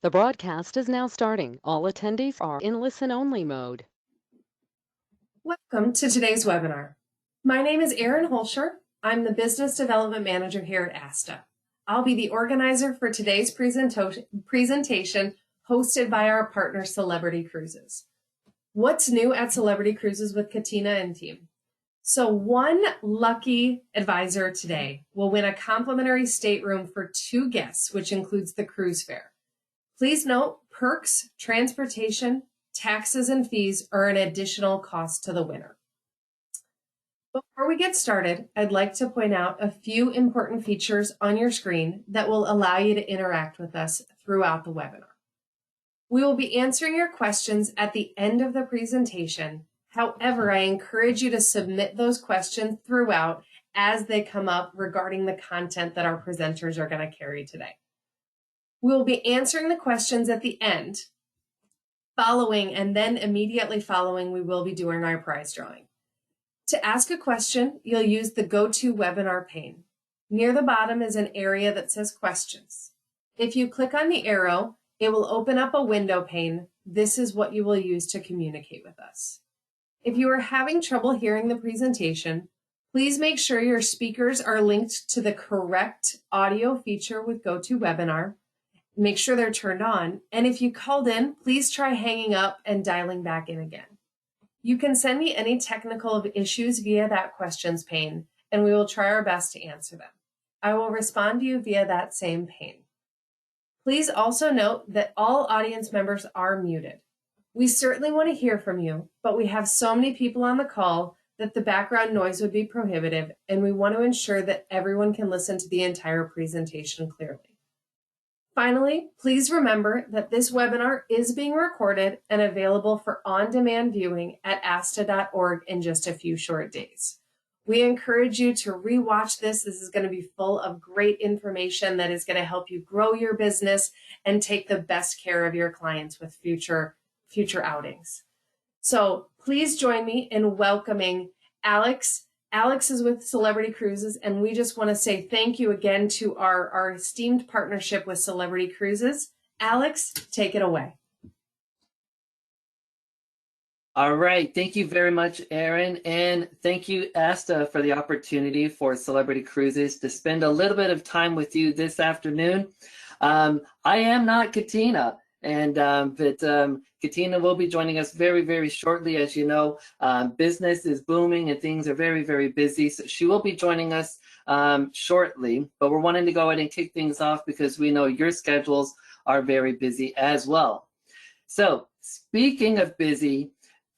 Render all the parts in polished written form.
The broadcast is now starting. All attendees are in listen-only mode. Welcome to today's webinar. My name is Erin Holscher. I'm the Business Development Manager here at ASTA. I'll be the organizer for today's presentation hosted by our partner Celebrity Cruises. What's new at Celebrity Cruises with Katina and team? So one lucky advisor today will win a complimentary stateroom for 2 guests, which includes the cruise fare. Please note, perks, transportation, taxes, and fees are an additional cost to the winner. Before we get started, I'd like to point out a few important features on your screen that will allow you to interact with us throughout the webinar. We will be answering your questions at the end of the presentation. However, I encourage you to submit those questions throughout as they come up regarding the content that our presenters are going to carry today. We'll be answering the questions at the end. Following and then immediately following, we will be doing our prize drawing. To ask a question, you'll use the Go To Webinar pane. Near the bottom is an area that says Questions. If you click on the arrow, it will open up a window pane. This is what you will use to communicate with us. If you are having trouble hearing the presentation, please make sure your speakers are linked to the correct audio feature with Go To Webinar. Make sure they're turned on. And if you called in, please try hanging up and dialing back in again. You can send me any technical issues via that questions pane, and we will try our best to answer them. I will respond to you via that same pane. Please also note that all audience members are muted. We certainly want to hear from you, but we have so many people on the call that the background noise would be prohibitive, and we want to ensure that everyone can listen to the entire presentation clearly. Finally, please remember that this webinar is being recorded and available for on-demand viewing at asta.org in just a few short days. We encourage you to rewatch this. This is going to be full of great information that is going to help you grow your business and take the best care of your clients with future outings. So please join me in welcoming Alex. Alex is with Celebrity Cruises, and we just want to say thank you again to our esteemed partnership with Celebrity Cruises. Alex, take it away. All right. Thank you very much, Erin. And thank you, Asta, for the opportunity for Celebrity Cruises to spend a little bit of time with you this afternoon. I am not Katina, but Katina will be joining us very, very shortly. As you know, business is booming and things are very, very busy. So she will be joining us shortly, but we're wanting to go ahead and kick things off because we know your schedules are very busy as well. So speaking of busy,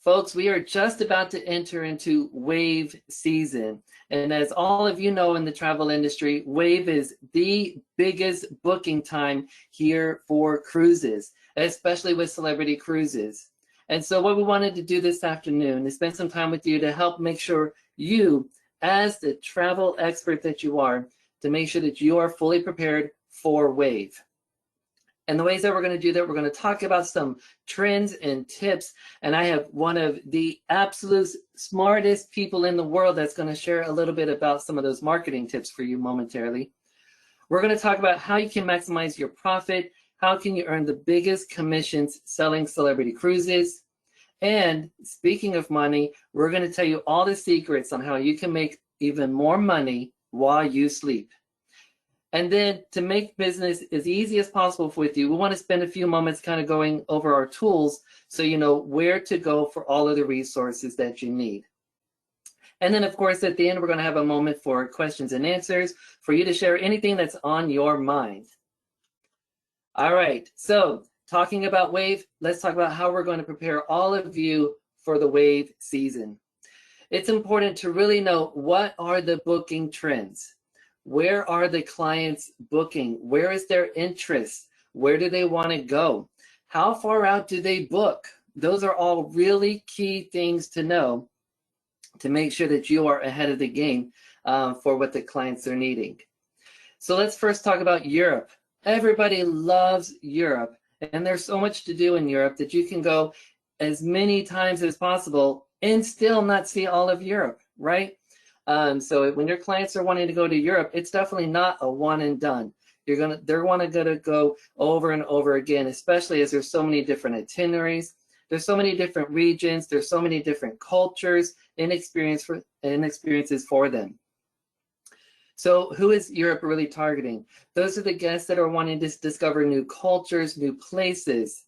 folks, we are just about to enter into wave season. And as all of you know in the travel industry, wave is the biggest booking time here for cruises, especially with Celebrity Cruises. And so what we wanted to do this afternoon is spend some time with you to help make sure you, as the travel expert that you are, to make sure that you are fully prepared for wave. And the ways that we're going to do that, we're going to talk about some trends and tips. And I have one of the absolute smartest people in the world that's going to share a little bit about some of those marketing tips for you momentarily. We're going to talk about how you can maximize your profit. How can you earn the biggest commissions selling Celebrity Cruises? And speaking of money, we're going to tell you all the secrets on how you can make even more money while you sleep. And then to make business as easy as possible with you, we want to spend a few moments kind of going over our tools so you know where to go for all of the resources that you need. And then, of course, at the end, we're going to have a moment for questions and answers for you to share anything that's on your mind. All right, so talking about wave, let's talk about how we're going to prepare all of you for the wave season. It's important to really know what are the booking trends. Where are the clients booking? Where is their interest? Where do they want to go? How far out do they book? Those are all really key things to know to make sure that you are ahead of the game for what the clients are needing. So let's first talk about Europe. Everybody loves Europe, and there's so much to do in Europe that you can go as many times as possible and still not see all of Europe, right? So when your clients are wanting to go to Europe, it's definitely not a one and done. They're gonna go over and over again, especially as there's so many different itineraries. There's so many different regions. There's so many different cultures and experiences for them. So who is Europe really targeting? Those are the guests that are wanting to discover new cultures, new places.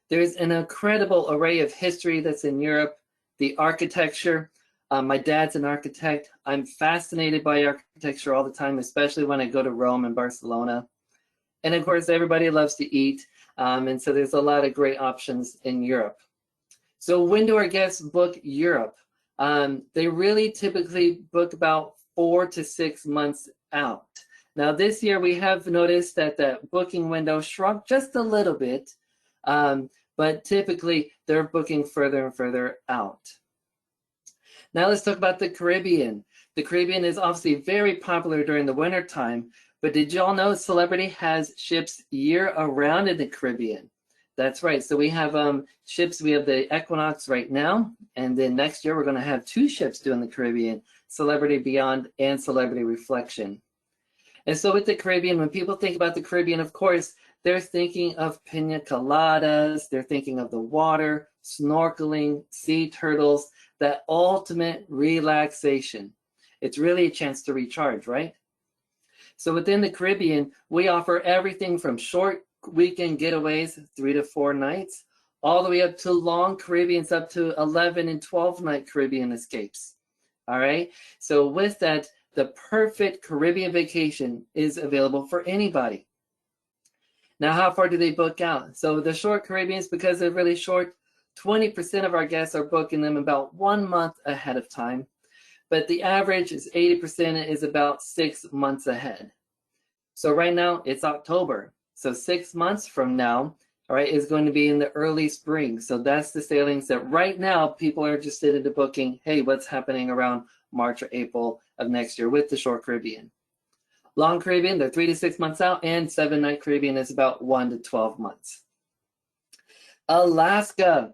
There's an incredible array of history that's in Europe, the architecture. My dad's an architect. I'm fascinated by architecture all the time, especially when I go to Rome and Barcelona. And of course, everybody loves to eat. And so there's a lot of great options in Europe. So when do our guests book Europe? They really typically book about 4 to 6 months out. Now this year we have noticed that the booking window shrunk just a little bit, but typically they're booking further and further out. Now let's talk about the Caribbean. The Caribbean is obviously very popular during the winter time, but did y'all know Celebrity has ships year around in the Caribbean? That's right. So we have ships. We have the Equinox right now, and then next year we're going to have 2 ships doing the Caribbean, Celebrity Beyond and Celebrity Reflection. And so with the Caribbean, when people think about the Caribbean, of course, they're thinking of pina coladas, they're thinking of the water, snorkeling, sea turtles, that ultimate relaxation. It's really a chance to recharge, right? So within the Caribbean, we offer everything from short weekend getaways, 3 to 4 nights, all the way up to long Caribbeans, up to 11 and 12-night Caribbean escapes. All right. So with that, the perfect Caribbean vacation is available for anybody. Now, how far do they book out? So the short Caribbeans, because they're really short, 20% of our guests are booking them about 1 month ahead of time. But the average is 80% is about 6 months ahead. So right now it's October. So 6 months from now, all right, is going to be in the early spring. So that's the sailings that right now people are interested in booking. Hey, what's happening around March or April of next year with the short Caribbean? Long Caribbean, they're 3 to 6 months out, and 7-night Caribbean is about 1 to 12 months. Alaska,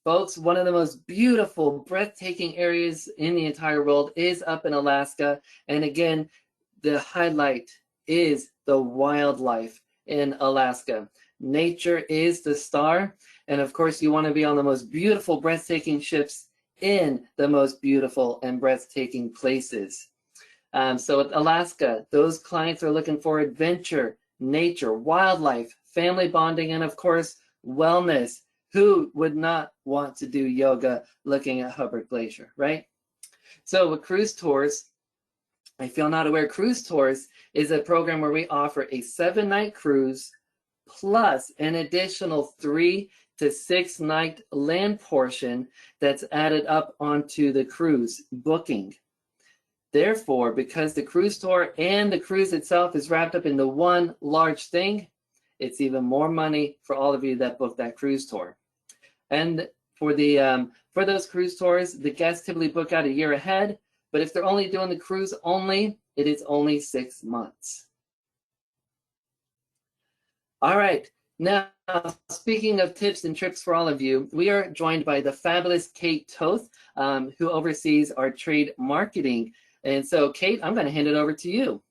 folks, one of the most beautiful, breathtaking areas in the entire world is up in Alaska. And again, the highlight is the wildlife in Alaska. Nature is the star. And of course, you want to be on the most beautiful, breathtaking ships in the most beautiful and breathtaking places. So with Alaska, those clients are looking for adventure, nature, wildlife, family bonding, and of course, wellness. Who would not want to do yoga looking at Hubbard Glacier, right? So with cruise tours, if you're not aware, cruise tours is a program where we offer a 7-night cruise plus an additional 3 to 6 night land portion that's added up onto the cruise booking. Therefore, because the cruise tour and the cruise itself is wrapped up into one large thing, it's even more money for all of you that book that cruise tour. And for those cruise tours, the guests typically book out a year ahead, but if they're only doing the cruise only, it is only 6 months. All right, now speaking of tips and tricks for all of you, we are joined by the fabulous Kate Toth, who oversees our trade marketing. And so, Kate, I'm going to hand it over to you.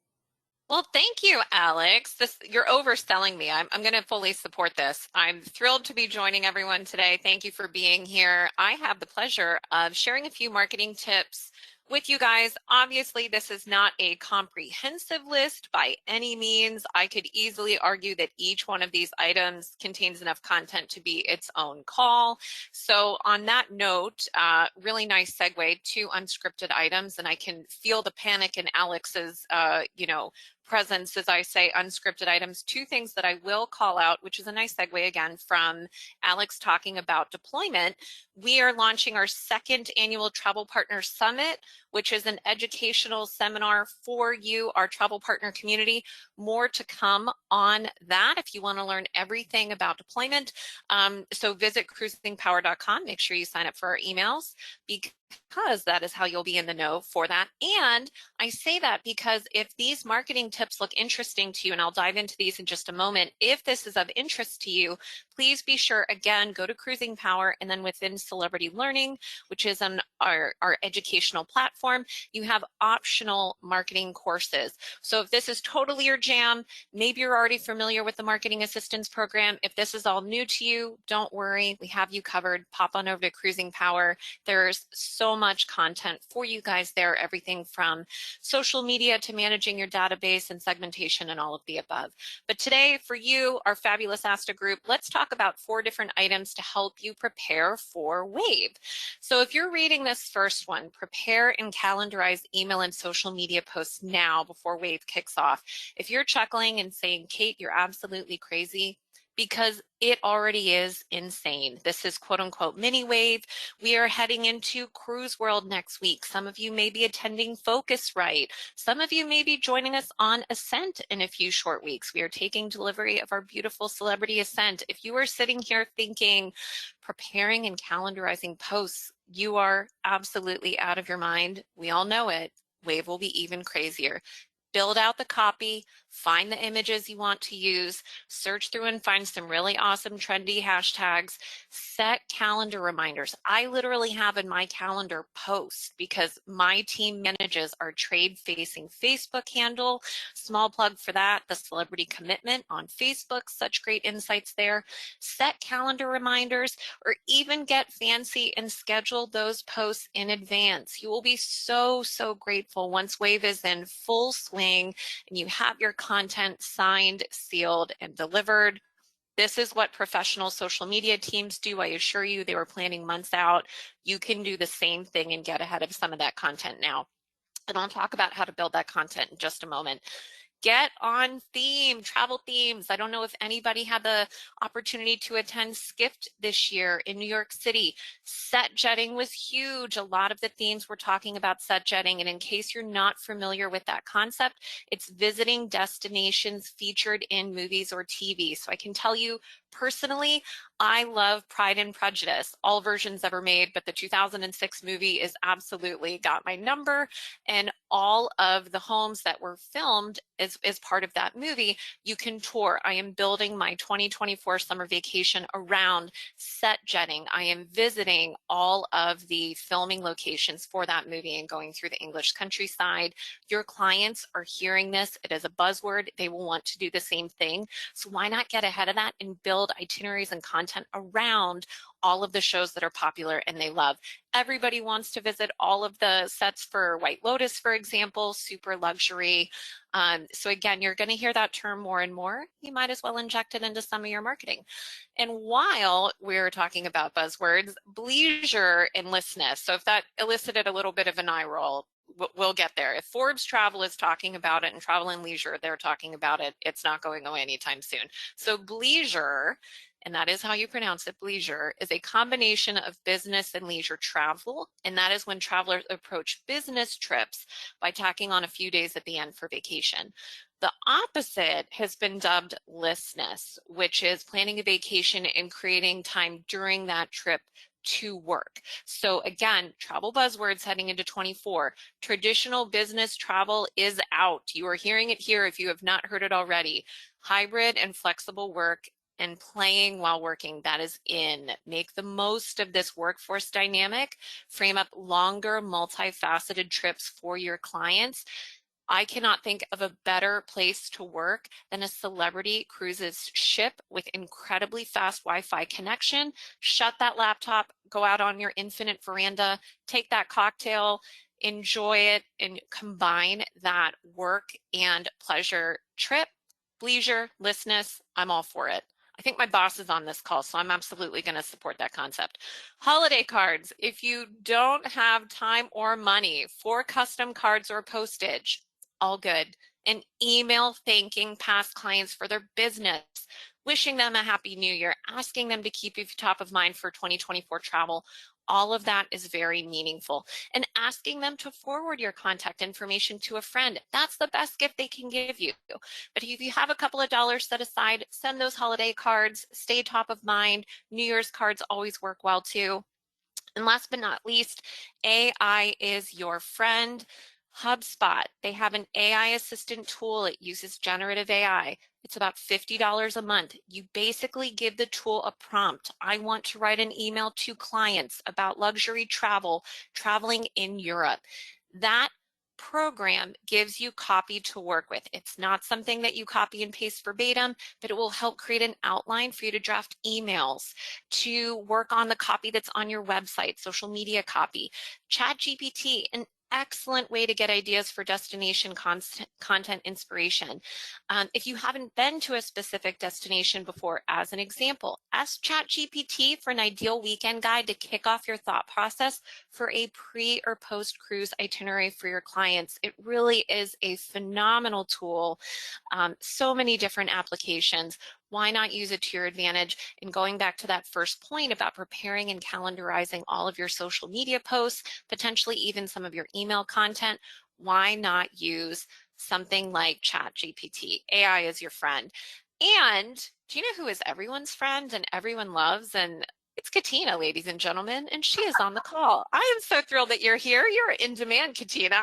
Well, thank you, Alex. You're overselling me. I'm going to fully support this. I'm thrilled to be joining everyone today. Thank you for being here. I have the pleasure of sharing a few marketing tips with you guys. Obviously, this is not a comprehensive list by any means. I could easily argue that each one of these items contains enough content to be its own call. So on that note, really nice segue to unscripted items, and I can feel the panic in Alex's, presence as I say unscripted items. 2 things that I will call out, which is a nice segue again from Alex talking about deployment. We are launching our 2nd annual Travel Partner Summit, which is an educational seminar for you, our travel partner community. More to come on that if you want to learn everything about deployment. So visit cruisingpower.com. Make sure you sign up for our emails because that is how you'll be in the know for that. And I say that because if these marketing tips look interesting to you, and I'll dive into these in just a moment, if this is of interest to you, please be sure, again, go to Cruising Power, and then within Celebrity Learning, which is on our educational platform, you have optional marketing courses. So if this is totally your jam, maybe you're already familiar with the Marketing Assistance Program. If this is all new to you, don't worry, we have you covered. Pop on over to Cruising Power. There's so much content for you guys there, everything from social media to managing your database and segmentation and all of the above. But today, for you, our fabulous ASTA group, let's talk about 4 different items to help you prepare for Wave. So if you're reading this first one, prepare and calendarize email and social media posts now before Wave kicks off. If you're chuckling and saying, Kate, you're absolutely crazy, because it already is insane. This is quote unquote mini Wave. We are heading into Cruise World next week. Some of you may be attending Focusrite. Some of you may be joining us on Ascent in a few short weeks. We are taking delivery of our beautiful Celebrity Ascent. If you are sitting here thinking, preparing and calendarizing posts, you are absolutely out of your mind. We all know it. Wave will be even crazier. Build out the copy, find the images you want to use, search through and find some really awesome trendy hashtags, set calendar reminders. I literally have in my calendar post because my team manages our trade-facing Facebook handle. Small plug for that, the Celebrity Commitment on Facebook, such great insights there. Set calendar reminders or even get fancy and schedule those posts in advance. You will be so, so grateful once Wave is in full swing and you have your content signed, sealed, and delivered. This is what professional social media teams do. I assure you, they were planning months out. You can do the same thing and get ahead of some of that content now. And I'll talk about how to build that content in just a moment. Get on theme, travel themes. I don't know if anybody had the opportunity to attend Skift this year in New York City. Set jetting was huge. A lot of the themes were talking about set jetting. And in case you're not familiar with that concept, it's visiting destinations featured in movies or TV. So I can tell you personally, I love Pride and Prejudice, all versions ever made, but the 2006 movie is absolutely got my number. And all of the homes that were filmed as part of that movie, you can tour. I am building my 2024 summer vacation around set jetting. I am visiting all of the filming locations for that movie and going through the English countryside. Your clients are hearing this. It is a buzzword. They will want to do the same thing. So why not get ahead of that and build itineraries and content around all of the shows that are popular and they love. Everybody wants to visit all of the sets for White Lotus, for example, super luxury. So again, you're going to hear that term more and more. You might as well inject it into some of your marketing. And while we're talking about buzzwords, bleisure and listness. So if that elicited a little bit of an eye roll, we'll get there. If Forbes Travel is talking about it and Travel and Leisure, they're talking about it, it's not going away anytime soon. So bleisure, and that is how you pronounce it, bleisure, is a combination of business and leisure travel. And that is when travelers approach business trips by tacking on a few days at the end for vacation. The opposite has been dubbed listness, which is planning a vacation and creating time during that trip to work. So again, travel buzzwords heading into 24. Traditional business travel is out. You are hearing it here if you have not heard it already. Hybrid and flexible work and playing while working, that is in. Make the most of this workforce dynamic. Frame up longer, multifaceted trips for your clients. I cannot think of a better place to work than a Celebrity Cruises ship with incredibly fast Wi-Fi connection. Shut that laptop, go out on your infinite veranda, take that cocktail, enjoy it, and combine that work and pleasure trip. Leisure, listness, I'm all for it. I think my boss is on this call, so I'm absolutely going to support that concept. Holiday cards. If you don't have time or money for custom cards or postage, all good. An email thanking past clients for their business, wishing them a happy new year, asking them to keep you top of mind for 2024 travel. All of that is very meaningful. And asking them to forward your contact information to a friend. That's the best gift they can give you. But if you have a couple of dollars set aside, send those holiday cards, stay top of mind. New Year's cards always work well too. And last but not least, AI is your friend. HubSpot, they have an AI assistant tool. It uses generative AI. It's about $50 a month. You basically give the tool a prompt. I want to write an email to clients about luxury travel, traveling in Europe. That program gives you copy to work with. It's not something that you copy and paste verbatim, but it will help create an outline for you to draft emails, to work on the copy that's on your website, social media copy. ChatGPT, an excellent way to get ideas for destination content inspiration. If you haven't been to a specific destination before, as an example, ask ChatGPT for an ideal weekend guide to kick off your thought process for a pre or post cruise itinerary for your clients. It really is a phenomenal tool. So many different applications. Why not use it to your advantage? And going back to that first point about preparing and calendarizing all of your social media posts, potentially even some of your email content, why not use something like ChatGPT? AI is your friend. And do you know who is everyone's friend and everyone loves? And it's Katina, ladies and gentlemen, and she is on the call. I am so thrilled that you're here. You're in demand, Katina.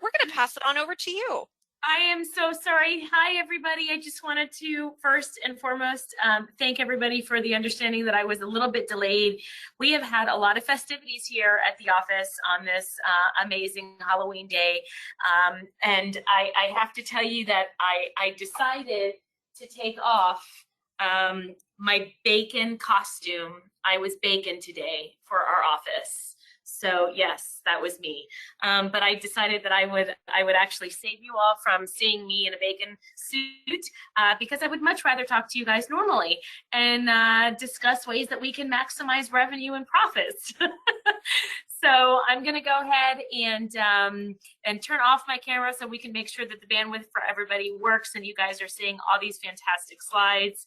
We're going to pass it on over to you. I am so sorry. Hi, everybody. I just wanted to first and foremost thank everybody for the understanding that I was a little bit delayed. We have had a lot of festivities here at the office on this amazing Halloween day. And I have to tell you that I decided to take off my bacon costume. I was bacon today for our office. So yes, that was me. But I decided that I would actually save you all from seeing me in a bacon suit because I would much rather talk to you guys normally and discuss ways that we can maximize revenue and profits. So I'm going to go ahead and turn off my camera so we can make sure that the bandwidth for everybody works and you guys are seeing all these fantastic slides.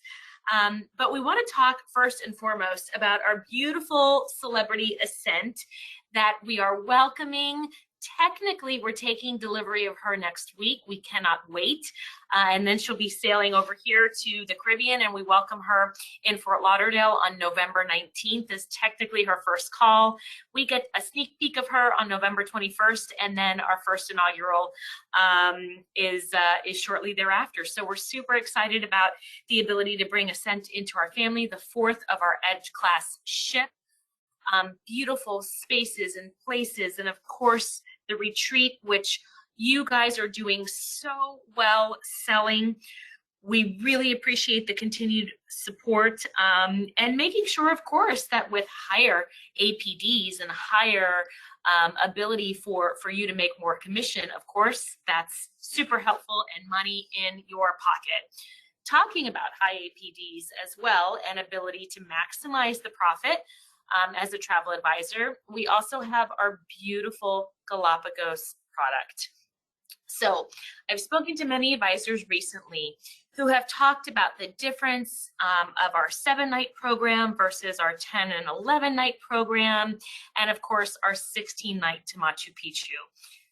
But we want to talk first and foremost about our beautiful Celebrity Ascent that we are welcoming. Technically, we're taking delivery of her next week. We cannot wait. And then she'll be sailing over here to the Caribbean, and we welcome her in Fort Lauderdale on November 19th is technically her first call. We get a sneak peek of her on November 21st, and then our first inaugural is shortly thereafter. So we're super excited about the ability to bring Ascent into our family, the fourth of our Edge class ship. Beautiful spaces and places, and of course the retreat, which you guys are doing so well selling. We really appreciate the continued support and making sure, of course, that with higher APDs and higher ability for you to make more commission, of course, that's super helpful and money in your pocket. Talking about high APDs as well and ability to maximize the profit, as a travel advisor, we also have our beautiful Galapagos product. So I've spoken to many advisors recently who have talked about the difference of our 7-night program versus our 10 and 11-night program, and of course our 16-night to Machu Picchu.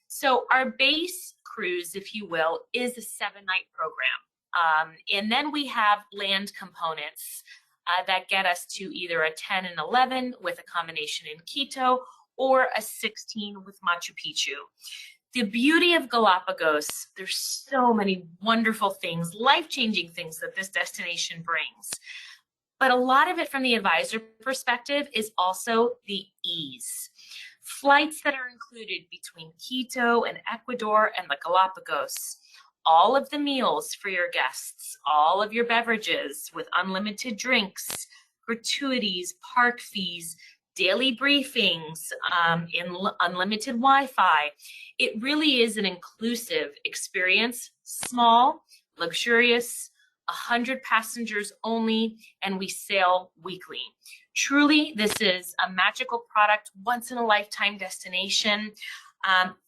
So our base cruise, if you will, is a 7-night program. And then we have land components that get us to either a 10 and 11 with a combination in Quito or a 16 with Machu Picchu. The beauty of Galapagos, there's so many wonderful things, life-changing things that this destination brings. But a lot of it from the advisor perspective is also the ease. Flights that are included between Quito and Ecuador and the Galapagos, all of the meals for your guests, all of your beverages with unlimited drinks, gratuities, park fees, daily briefings, unlimited Wi-Fi. It really is an inclusive experience, small, luxurious, 100 passengers only, and we sail weekly. Truly, this is a magical product, once in a lifetime destination,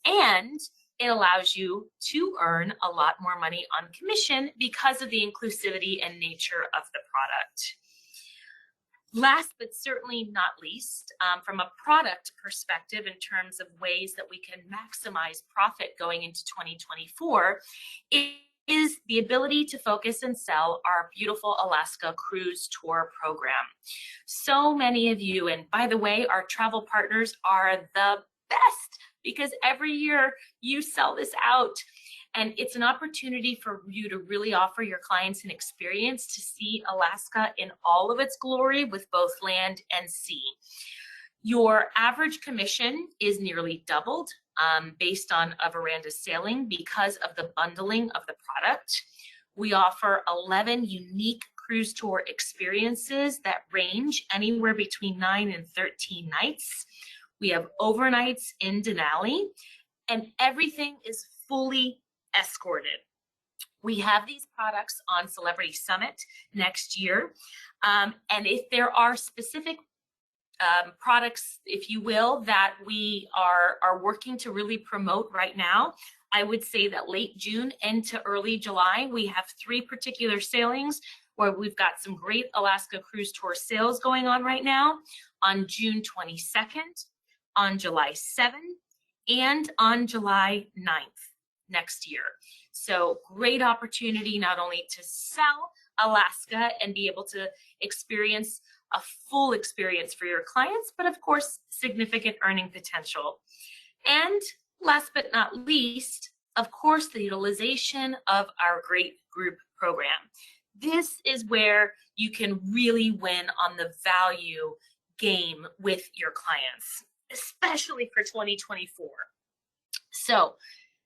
and it allows you to earn a lot more money on commission because of the inclusivity and nature of the product. Last but certainly not least, from a product perspective in terms of ways that we can maximize profit going into 2024, is the ability to focus and sell our beautiful Alaska cruise tour program. So many of you, and by the way, our travel partners are the best because every year you sell this out. And it's an opportunity for you to really offer your clients an experience to see Alaska in all of its glory with both land and sea. Your average commission is nearly doubled based on a veranda sailing because of the bundling of the product. We offer 11 unique cruise tour experiences that range anywhere between 9 and 13 nights. We have overnights in Denali, and everything is fully escorted. We have these products on Celebrity Summit next year. And if there are specific products, if you will, that we are working to really promote right now, I would say that late June into early July, we have 3 particular sailings where we've got some great Alaska Cruise Tour sales going on right now on June 22nd, on July 7th, and on July 9th next year. So great opportunity not only to sell Alaska and be able to experience a full experience for your clients, but of course, significant earning potential. And last but not least, of course, the utilization of our great group program. This is where you can really win on the value game with your clients, especially for 2024. So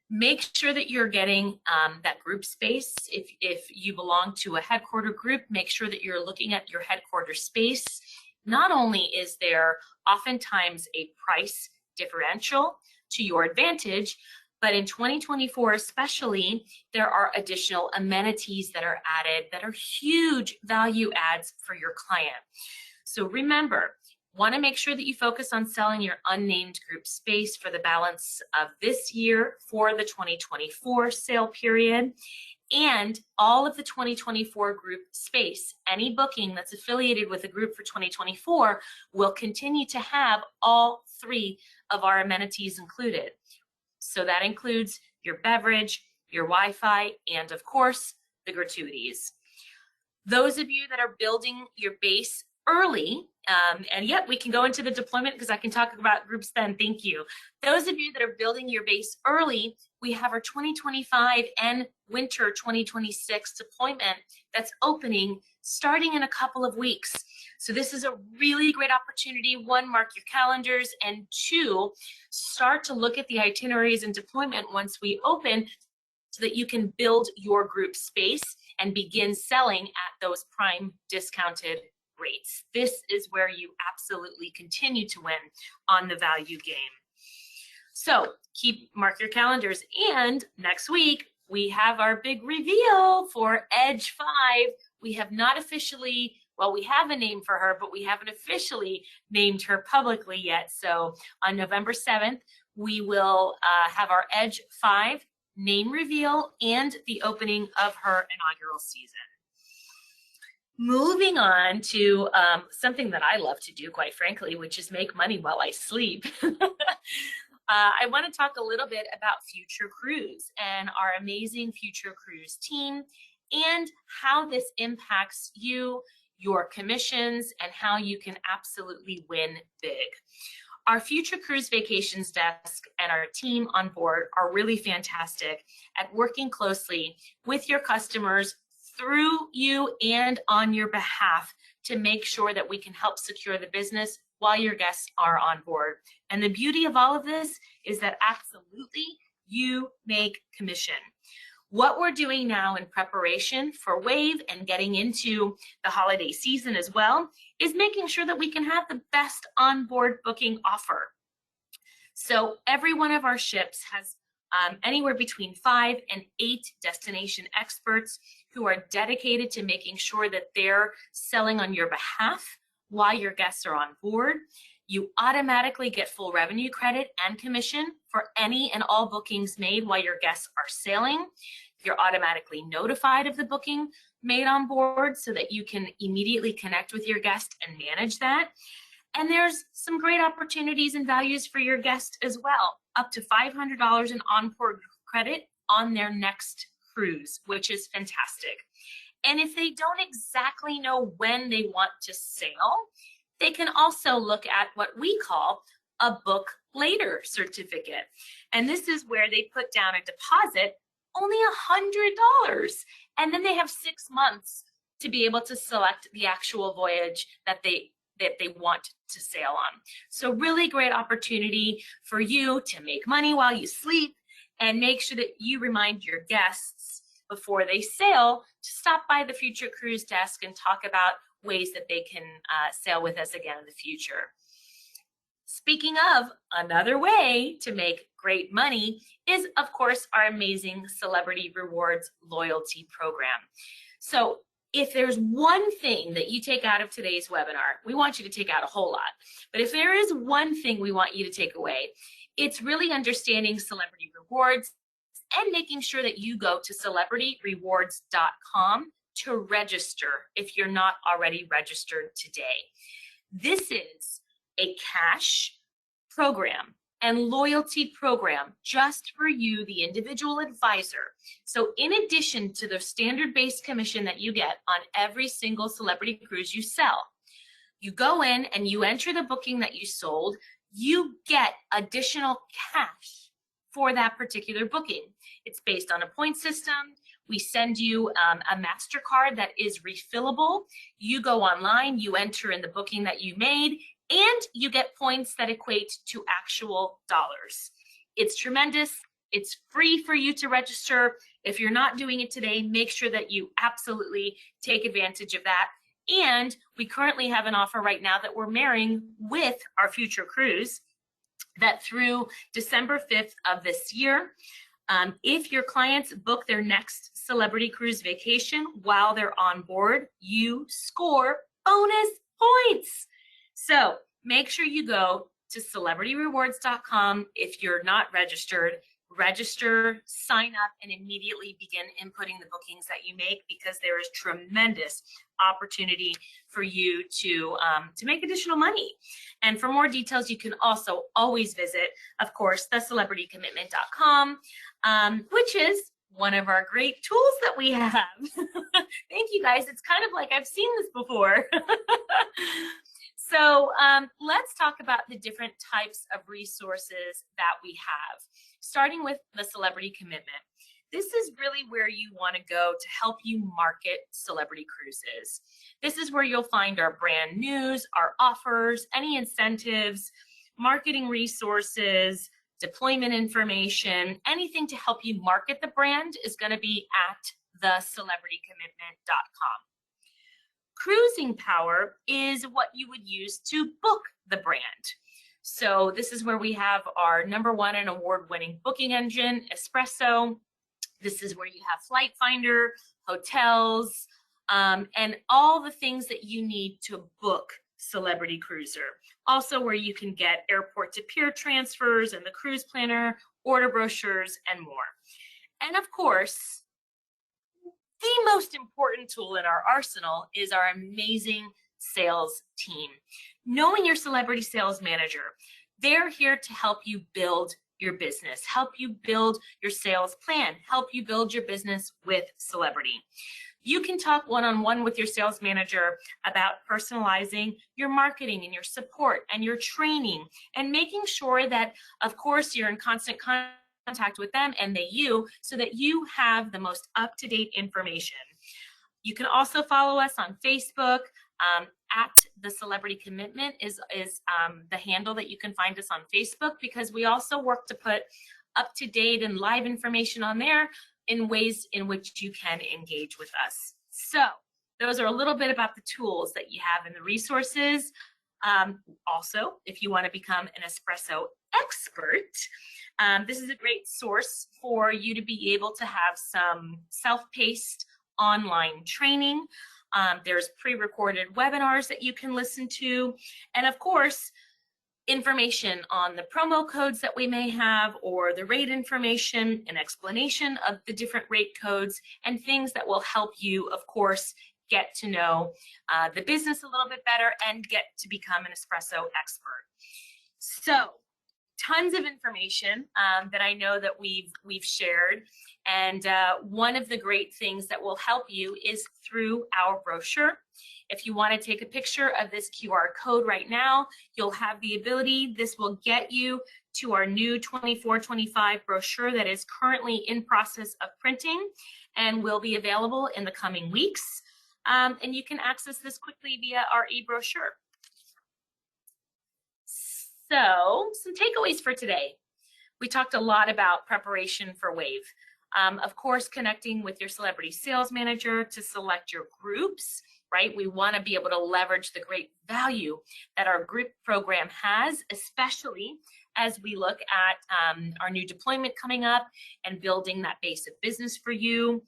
make sure that you're getting that group space. If you belong to a headquarter group, make sure that you're looking at your headquarter space. Not only is there oftentimes a price differential to your advantage, but in 2024 especially, there are additional amenities that are added that are huge value adds for your client. So remember, want to make sure that you focus on selling your unnamed group space for the balance of this year for the 2024 sale period, and all of the 2024 group space. Any booking that's affiliated with a group for 2024 will continue to have all 3 of our amenities included. So that includes your beverage, your Wi-Fi, and of course, the gratuities. Those of you that are building your base early, and yet we can go into the deployment because I can talk about groups then, thank you. Those of you that are building your base early, we have our 2025 and winter 2026 deployment that's opening starting in a couple of weeks. So this is a really great opportunity. 1, mark your calendars, and 2, start to look at the itineraries and deployment once we open so that you can build your group space and begin selling at those prime discounted rates. This is where you absolutely continue to win on the value game. So mark your calendars, and next week we have our big reveal for Edge 5. We have not officially, well, we have a name for her, but we haven't officially named her publicly yet. So on November 7th, we will have our Edge 5 name reveal and the opening of her inaugural season. Moving on to something that I love to do, quite frankly, which is make money while I sleep. I want to talk a little bit about Future Cruise and our amazing Future Cruise team and how this impacts you, your commissions, and how you can absolutely win big. Our Future Cruise Vacations desk and our team on board are really fantastic at working closely with your customers through you and on your behalf to make sure that we can help secure the business while your guests are on board. And the beauty of all of this is that absolutely you make commission. What we're doing now in preparation for Wave and getting into the holiday season as well is making sure that we can have the best onboard booking offer. So every one of our ships has anywhere between 5 and 8 destination experts who are dedicated to making sure that they're selling on your behalf while your guests are on board. You automatically get full revenue credit and commission for any and all bookings made while your guests are sailing. You're automatically notified of the booking made on board so that you can immediately connect with your guest and manage that. And there's some great opportunities and values for your guest as well, up to $500 in onboard credit on their next cruise, which is fantastic. And if they don't exactly know when they want to sail, they can also look at what we call a book later certificate. And this is where they put down a deposit, only $100. And then they have 6 months to be able to select the actual voyage that they want to sail on. So really great opportunity for you to make money while you sleep, and make sure that you remind your guests before they sail to stop by the Future Cruise desk and talk about ways that they can sail with us again in the future. Speaking of, another way to make great money is, of course, our amazing Celebrity Rewards loyalty program. So if there's one thing that you take out of today's webinar, we want you to take out a whole lot. But if there is one thing we want you to take away, it's really understanding Celebrity Rewards and making sure that you go to celebrityrewards.com to register if you're not already registered today. This is a cash program and loyalty program just for you, the individual advisor. So in addition to the standard base commission that you get on every single celebrity cruise you sell, you go in and you enter the booking that you sold, you get additional cash for that particular booking. It's based on a point system. We send you a MasterCard that is refillable. You go online, you enter in the booking that you made, and you get points that equate to actual dollars. It's tremendous. It's free for you to register. If you're not doing it today, make sure that you absolutely take advantage of that. And we currently have an offer right now that we're marrying with our future cruise, that through December 5th of this year, if your clients book their next celebrity cruise vacation while they're on board, you score bonus points. So make sure you go to celebrityrewards.com. If you're not registered, register, sign up, and immediately begin inputting the bookings that you make, because there is tremendous opportunity for you to make additional money. And for more details, you can also always visit, of course, thecelebritycommitment.com, which is one of our great tools that we have. Thank you, guys. It's kind of like I've seen this before. So let's talk about the different types of resources that we have, starting with the Celebrity Commitment. This is really where you want to go to help you market celebrity cruises. This is where you'll find our brand news, our offers, any incentives, marketing resources, deployment information, anything to help you market the brand is going to be at thecelebritycommitment.com. Cruising Power is what you would use to book the brand. So this is where we have our #1 and award-winning booking engine, Espresso. This is where you have Flight Finder, hotels, and all the things that you need to book Celebrity Cruiser. Also where you can get airport to pier transfers and the cruise planner, order brochures, and more. And of course, the most important tool in our arsenal is our amazing sales team. Knowing your celebrity sales manager, they're here to help you build your business, help you build your sales plan, help you build your business with celebrity. You can talk one-on-one with your sales manager about personalizing your marketing and your support and your training, and making sure that, of course, you're in constant contact with them and they you, so that you have the most up-to-date information. You can also follow us on Facebook. At the Celebrity Commitment is the handle that you can find us on Facebook, because we also work to put up-to-date and live information on there in ways in which you can engage with us. So those are a little bit about the tools that you have in the resources. Also, if you want to become an espresso expert, this is a great source for you to be able to have some self-paced online training. There's pre-recorded webinars that you can listen to. And of course, information on the promo codes that we may have, or the rate information, an explanation of the different rate codes, and things that will help you, of course, get to know the business a little bit better and get to become an espresso expert. So tons of information that I know that we've shared. And one of the great things that will help you is through our brochure. If you want to take a picture of this QR code right now, you'll have the ability. This will get you to our new 24-25 brochure that is currently in process of printing and will be available in the coming weeks. And you can access this quickly via our e-brochure. So, some takeaways for today. We talked a lot about preparation for WAVE. Of course, connecting with your celebrity sales manager to select your groups, right? We want to be able to leverage the great value that our group program has, especially as we look at our new deployment coming up and building that base of business for you.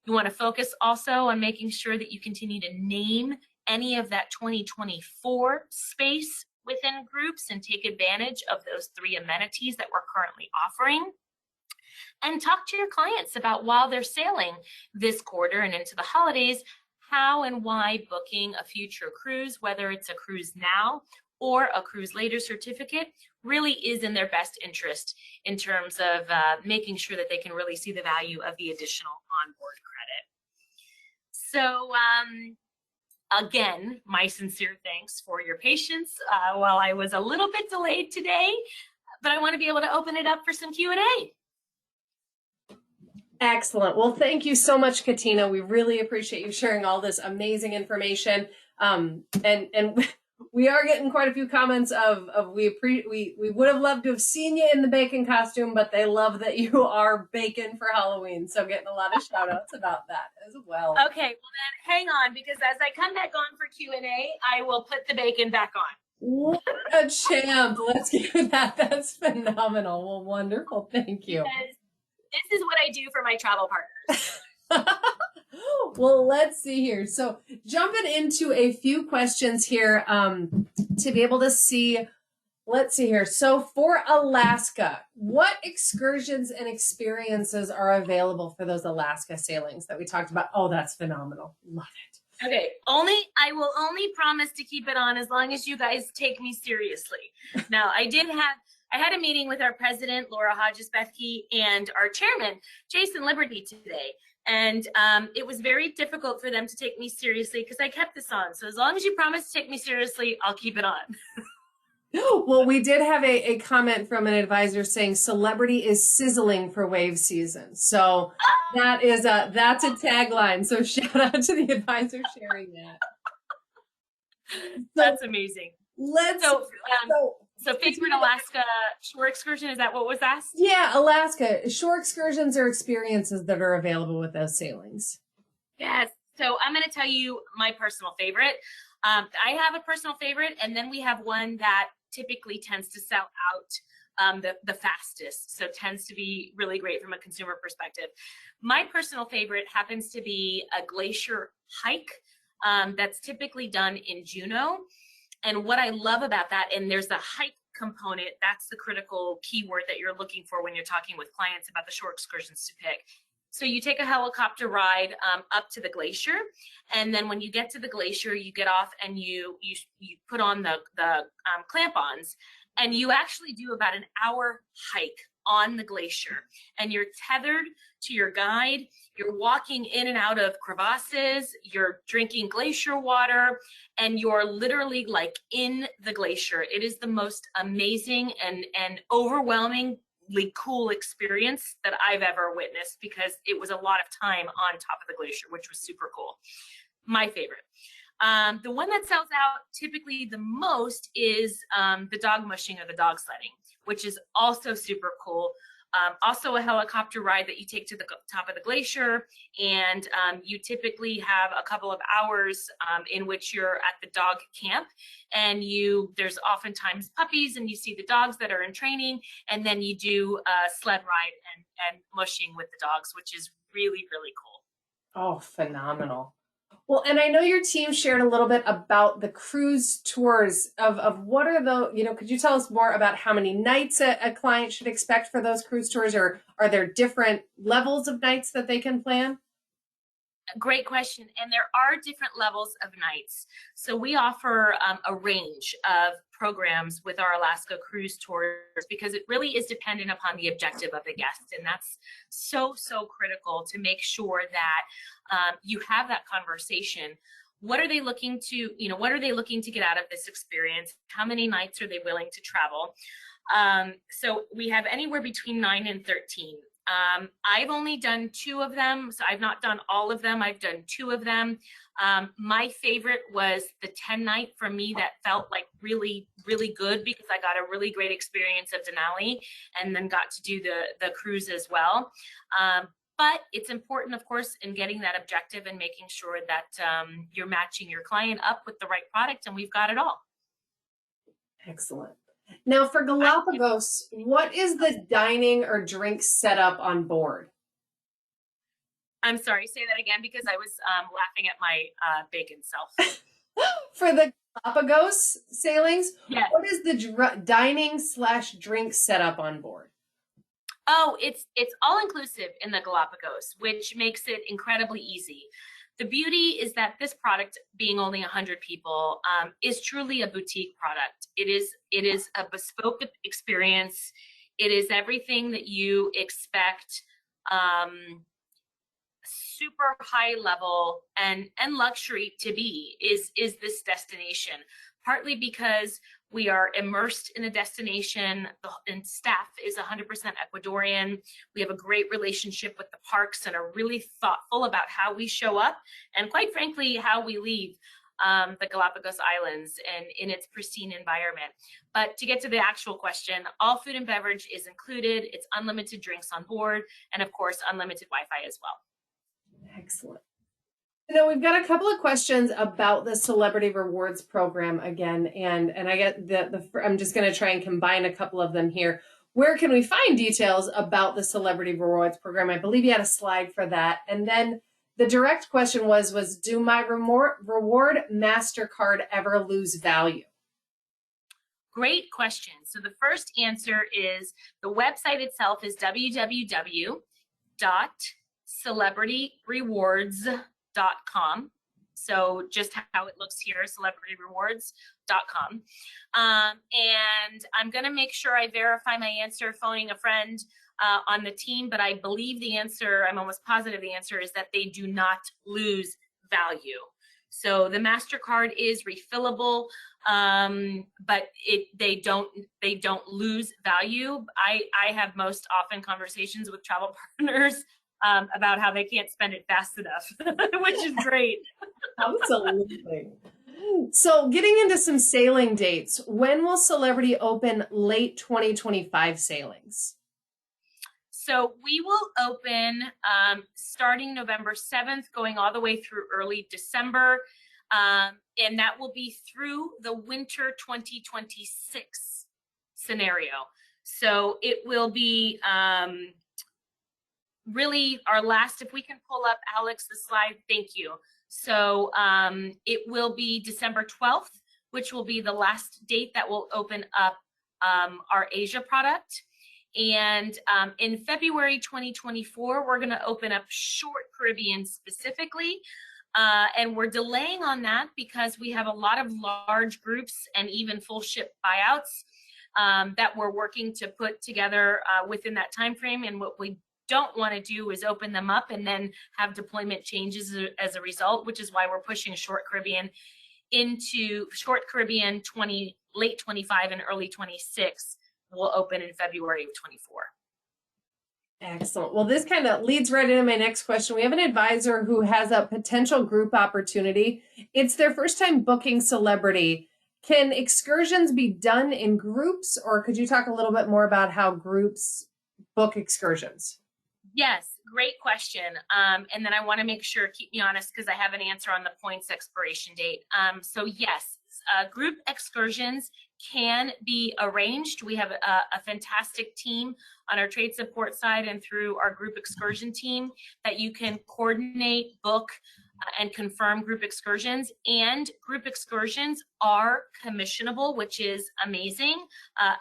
You want to focus also on making sure that you continue to name any of that 2024 space within groups and take advantage of those 3 amenities that we're currently offering. And talk to your clients about, while they're sailing this quarter and into the holidays, how and why booking a future cruise, whether it's a cruise now or a cruise later certificate, really is in their best interest in terms of making sure that they can really see the value of the additional onboard credit. So again, my sincere thanks for your patience while I was a little bit delayed today, but I want to be able to open it up for some Q&A. Excellent. Well, thank you so much, Katina. We really appreciate you sharing all this amazing information. And we are getting quite a few comments of we would have loved to have seen you in the bacon costume, but they love that you are bacon for Halloween. So getting a lot of shout outs about that as well. Okay, well then hang on, because as I come back on for Q&A, I will put the bacon back on. What a champ. Let's give that. That's phenomenal. Well, wonderful. Thank you. Because this is what I do for my travel partners. Well, let's see here. So jumping into a few questions here to be able to see, let's see here. So for Alaska, what excursions and experiences are available for those Alaska sailings that we talked about? Oh, that's phenomenal. Love it. Okay, I will only promise to keep it on as long as you guys take me seriously. Now, I had a meeting with our president, Laura Hodges-Bethke, and our chairman, Jason Liberty, today. And it was very difficult for them to take me seriously because I kept this on. So as long as you promise to take me seriously, I'll keep it on. Well, we did have a comment from an advisor saying Celebrity is sizzling for wave season. So that's a tagline. So shout out to the advisor sharing that. That's amazing. So favorite Alaska shore excursion, is that what was asked? Yeah, Alaska. Shore excursions or experiences that are available with those sailings. Yes. So I'm going to tell you my personal favorite. I have a personal favorite, and then we have one that typically tends to sell out the fastest. So tends to be really great from a consumer perspective. My personal favorite happens to be a glacier hike that's typically done in Juneau. And what I love about that, and there's the hike component, that's the critical keyword that you're looking for when you're talking with clients about the shore excursions to pick. So you take a helicopter ride up to the glacier, and then when you get to the glacier, you get off and you put on the clamp-ons, and you actually do about an hour hike on the glacier, and you're tethered to your guide. You're walking in and out of crevasses, you're drinking glacier water, and you're literally like in the glacier. It is the most amazing and overwhelmingly cool experience that I've ever witnessed, because it was a lot of time on top of the glacier, which was super cool. My favorite. The one that sells out typically the most is the dog mushing or the dog sledding, which is also super cool. Also a helicopter ride that you take to the top of the glacier, and you typically have a couple of hours in which you're at the dog camp, and there's oftentimes puppies, and you see the dogs that are in training, and then you do a sled ride and mushing with the dogs, which is really, really cool. Oh, phenomenal. Well, and I know your team shared a little bit about the cruise tours of what are could you tell us more about how many nights a client should expect for those cruise tours, or are there different levels of nights that they can plan? Great question. And there are different levels of nights. So we offer a range of programs with our Alaska cruise tours, because it really is dependent upon the objective of the guest. And that's so critical to make sure that you have that conversation what are they looking to, what are they looking to get out of this experience? How many nights are they willing to travel? So we have anywhere between 9 and 13. I've only done 2 of them, so I've not done all of them. I've done 2 of them. My favorite was the 10 night for me. That felt like really, really good because I got a really great experience of Denali and then got to do the cruise as well. But it's important, of course, in getting that objective and making sure that you're matching your client up with the right product, and we've got it all. Excellent. Now for Galapagos, what is the dining or drink setup on board? I'm sorry, say that again because I was laughing at my bacon self. For the Galapagos sailings, yes. What is the dining/drink setup on board? Oh, it's all inclusive in the Galapagos, which makes it incredibly easy. The beauty is that this product, being only 100 people, is truly a boutique product. It is a bespoke experience. It is everything that you expect, super high level and luxury to be is this destination. Partly because we are immersed in a destination, and staff is 100% Ecuadorian. We have a great relationship with the parks and are really thoughtful about how we show up and, quite frankly, how we leave the Galapagos Islands and in its pristine environment. But to get to the actual question, all food and beverage is included. It's unlimited drinks on board, and of course, unlimited Wi-Fi as well. Excellent. We've got a couple of questions about the Celebrity Rewards program again, and I get I'm just going to try and combine a couple of them here. Where can we find details about the Celebrity Rewards program? I believe you had a slide for that. And then the direct question was do my reward MasterCard ever lose value? Great question. So the first answer is the website itself is www.celebrityrewards.com. So just how it looks here, celebrityrewards.com. And I'm going to make sure I verify my answer phoning a friend on the team, but I believe the answer, I'm almost positive the answer is that they do not lose value. So the MasterCard is refillable, but they don't lose value. I have most often conversations with travel partners about how they can't spend it fast enough, which is great. Absolutely. So getting into some sailing dates, when will Celebrity open late 2025 sailings? So we will open starting November 7th, going all the way through early December. And that will be through the winter 2026 scenario. So it will be really our last, if we can pull up, Alex, the slide, thank you. So it will be December 12th, which will be the last date that will open up our Asia product. And in February 2024, we're going to open up short Caribbean specifically. And we're delaying on that because we have a lot of large groups and even full ship buyouts that we're working to put together within that time frame. And what we don't want to do is open them up and then have deployment changes as a result, which is why we're pushing short Caribbean into short Caribbean late 25 and early 26 will open in February of 24. Excellent. Well, this kind of leads right into my next question. We have an advisor who has a potential group opportunity. It's their first time booking Celebrity. Can excursions be done in groups, or could you talk a little bit more about how groups book excursions? Yes, great question. And then I want to make sure, keep me honest, because I have an answer on the points expiration date. So yes, group excursions can be arranged. We have a fantastic team on our trade support side and through our group excursion team that you can coordinate, book, and confirm group excursions. And group excursions are commissionable, which is amazing.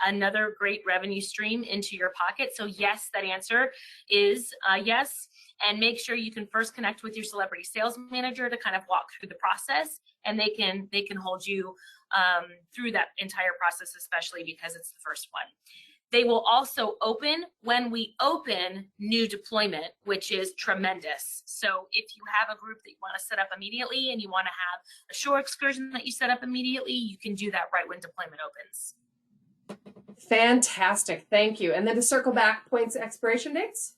Another great revenue stream into your pocket. So yes, that answer is yes. And make sure you can first connect with your Celebrity sales manager to kind of walk through the process, and they can hold you through that entire process, especially because it's the first one. They will also open when we open new deployment, which is tremendous. So if you have a group that you want to set up immediately and you want to have a shore excursion that you set up immediately, you can do that right when deployment opens. Fantastic. Thank you. And then to circle back, points expiration dates?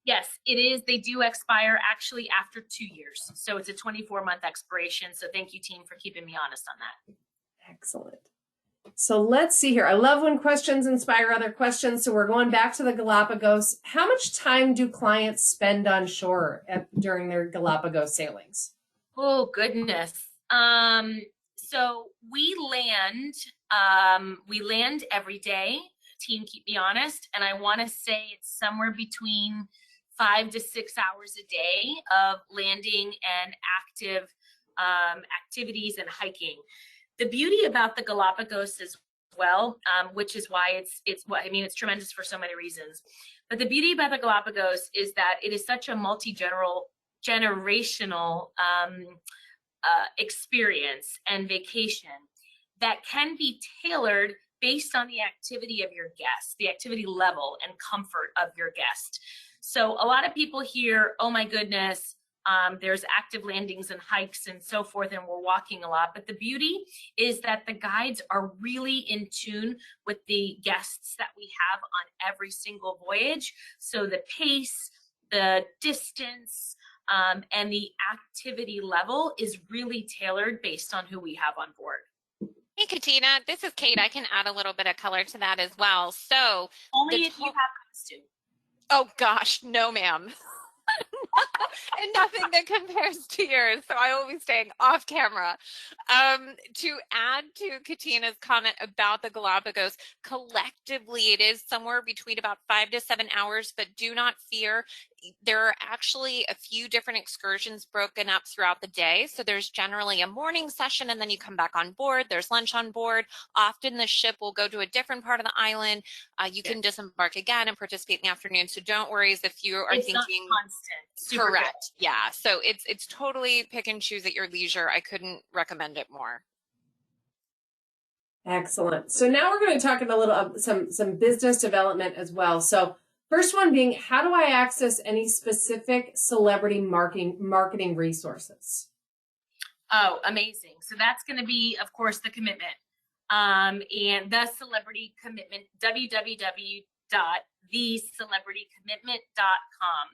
Yes, it is. They do expire actually after 2 years. So it's a 24-month expiration. So thank you, team, for keeping me honest on that. Excellent. So let's see here. I love when questions inspire other questions. So we're going back to the Galapagos. How much time do clients spend on shore during their Galapagos sailings? Oh, goodness. So we land every day. Team, keep me honest. And I want to say it's somewhere between 5 to 6 hours a day of landing and active activities and hiking. The beauty about the Galapagos as well, which is why it's tremendous for so many reasons. But the beauty about the Galapagos is that it is such a generational experience and vacation that can be tailored based on the activity of your guest, the activity level and comfort of your guest. So a lot of people hear, oh my goodness, there's active landings and hikes and so forth, and we're walking a lot. But the beauty is that the guides are really in tune with the guests that we have on every single voyage. So the pace, the distance, and the activity level is really tailored based on who we have on board. Hey, Katina, this is Kate. I can add a little bit of color to that as well. So Only if you have costume. Oh gosh, no, ma'am. And nothing that compares to yours. So I will be staying off camera. To add to Katina's comment about the Galapagos, collectively, it is somewhere between about 5 to 7 hours, but do not fear. There are actually a few different excursions broken up throughout the day. So there's generally a morning session and then you come back on board. There's lunch on board. Often the ship will go to a different part of the island. You can disembark again and participate in the afternoon. So don't worry if you are thinking. Not constant. Super Correct. Good. Yeah. So it's totally pick and choose at your leisure. I couldn't recommend it more. Excellent. So now we're going to talk a little some business development as well. So first one being, how do I access any specific celebrity marketing resources? Oh, amazing. So that's going to be, of course, the commitment. And the celebrity commitment, www.thecelebritycommitment.com.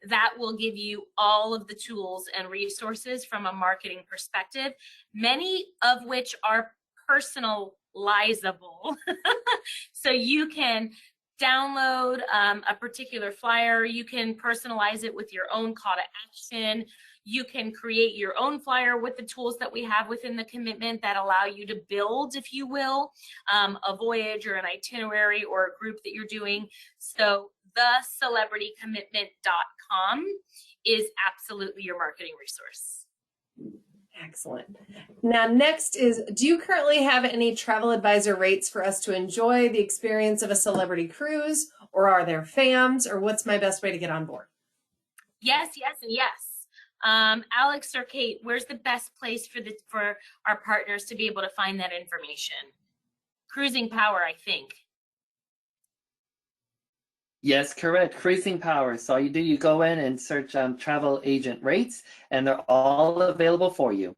That will give you all of the tools and resources from a marketing perspective, many of which are personalizable. So you can download a particular flyer, you can personalize it with your own call to action. You can create your own flyer with the tools that we have within the commitment that allow you to build, if you will, a voyage or an itinerary or a group that you're doing. So thecelebritycommitment.com is absolutely your marketing resource. Excellent. Now, next is, do you currently have any travel advisor rates for us to enjoy the experience of a celebrity cruise, or are there FAMs, or what's my best way to get on board? Yes, yes, and yes. Alex or Kate, where's the best place for our partners to be able to find that information? Cruising Power, I think. Yes, correct. Cruising Power. So all you do, you go in and search travel agent rates, and they're all available for you.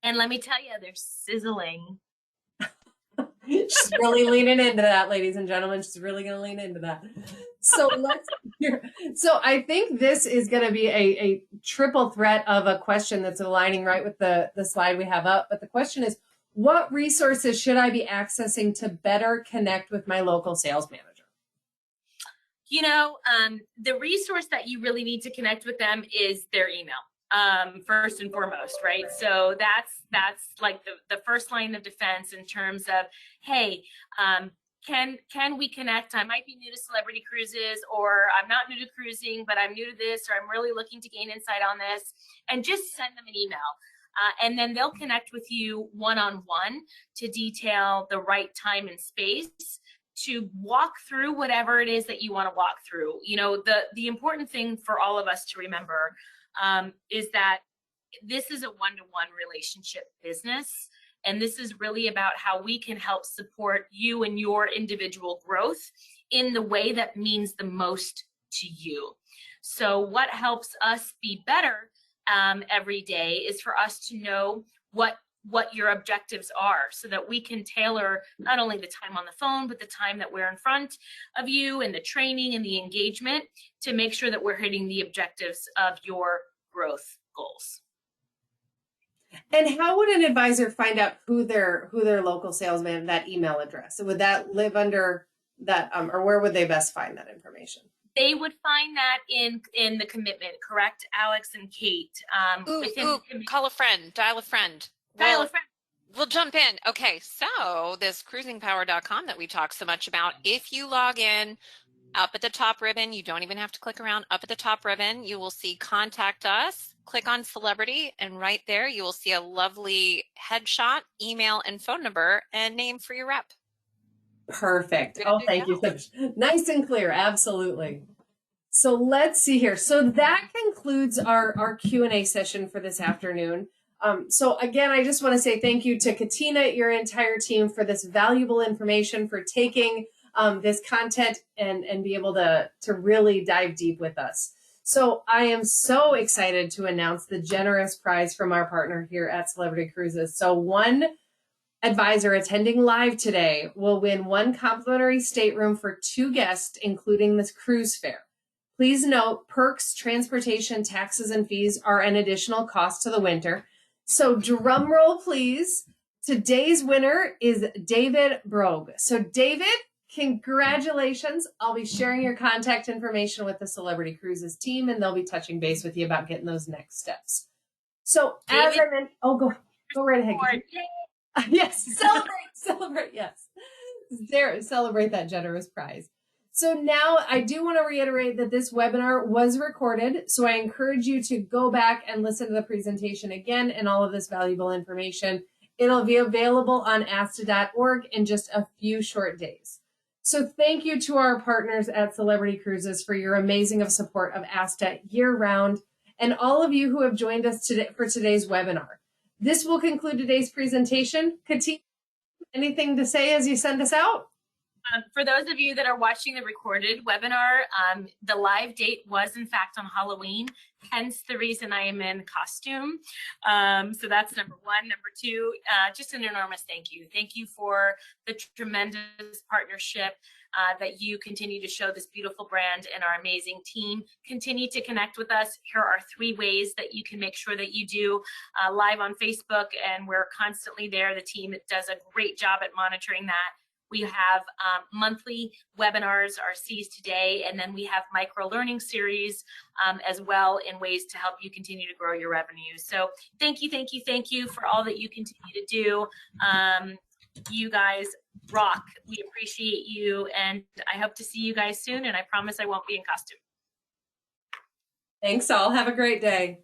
And let me tell you, they're sizzling. She's really leaning into that, ladies and gentlemen. She's really going to lean into that. So let's hear. So I think this is going to be a triple threat of a question that's aligning right with the slide we have up. But the question is, what resources should I be accessing to better connect with my local sales manager? You know, the resource that you really need to connect with them is their email, first and foremost, right? So that's like the first line of defense in terms of, hey, can we connect? I might be new to Celebrity Cruises, or I'm not new to cruising, but I'm new to this, or I'm really looking to gain insight on this, and just send them an email. And then they'll connect with you one-on-one to detail the right time and space to walk through whatever it is that you want to walk through. You know, the important thing for all of us to remember is that this is a one-to-one relationship business. And this is really about how we can help support you and your individual growth in the way that means the most to you. So what helps us be better every day is for us to know what your objectives are, so that we can tailor not only the time on the phone, but the time that we're in front of you and the training and the engagement to make sure that we're hitting the objectives of your growth goals. And how would an advisor find out who their local salesman, that email address? So would that live under that, or where would they best find that information? They would find that in the commitment, correct, Alex and Kate? Call a friend, dial a friend. Dial a friend. We'll jump in. Okay, so this cruisingpower.com that we talk so much about, if you log in, up at the top ribbon, you don't even have to click around. Up at the top ribbon, you will see Contact Us. Click on Celebrity, and right there, you will see a lovely headshot, email, and phone number, and name for your rep. Perfect. Oh, thank you so much. Nice and clear. Absolutely. So let's see here. So that concludes our Q&A session for this afternoon. So again, I just want to say thank you to Katina, your entire team, for this valuable information, for taking this content and be able to really dive deep with us. So I am so excited to announce the generous prize from our partner here at Celebrity Cruises. So one advisor attending live today will win one complimentary stateroom for 2 guests, including this cruise fare. Please note, perks, transportation, taxes, and fees are an additional cost to the winter. So drum roll, please. Today's winner is David Brogue. So David, congratulations. I'll be sharing your contact information with the Celebrity Cruises team, and they'll be touching base with you about getting those next steps. So David, as I mentioned, go right ahead. Yes, celebrate, yes. Celebrate that generous prize. So now I do want to reiterate that this webinar was recorded, so I encourage you to go back and listen to the presentation again and all of this valuable information. It'll be available on asta.org in just a few short days. So thank you to our partners at Celebrity Cruises for your amazing of support of ASTA year-round, and all of you who have joined us today for today's webinar. This will conclude today's presentation. Katina, anything to say as you send us out? For those of you that are watching the recorded webinar, the live date was in fact on Halloween, hence the reason I am in costume. So that's number one. Number two, just an enormous thank you. Thank you for the tremendous partnership that you continue to show this beautiful brand and our amazing team. Continue to connect with us. Here are 3 ways that you can make sure that you do live on Facebook, and we're constantly there. The team does a great job at monitoring that. We have monthly webinars, our C's Today, and then we have micro learning series as well, in ways to help you continue to grow your revenue. So thank you for all that you continue to do. You guys rock. We appreciate you, and I hope to see you guys soon, and I promise I won't be in costume. Thanks all. Have a great day.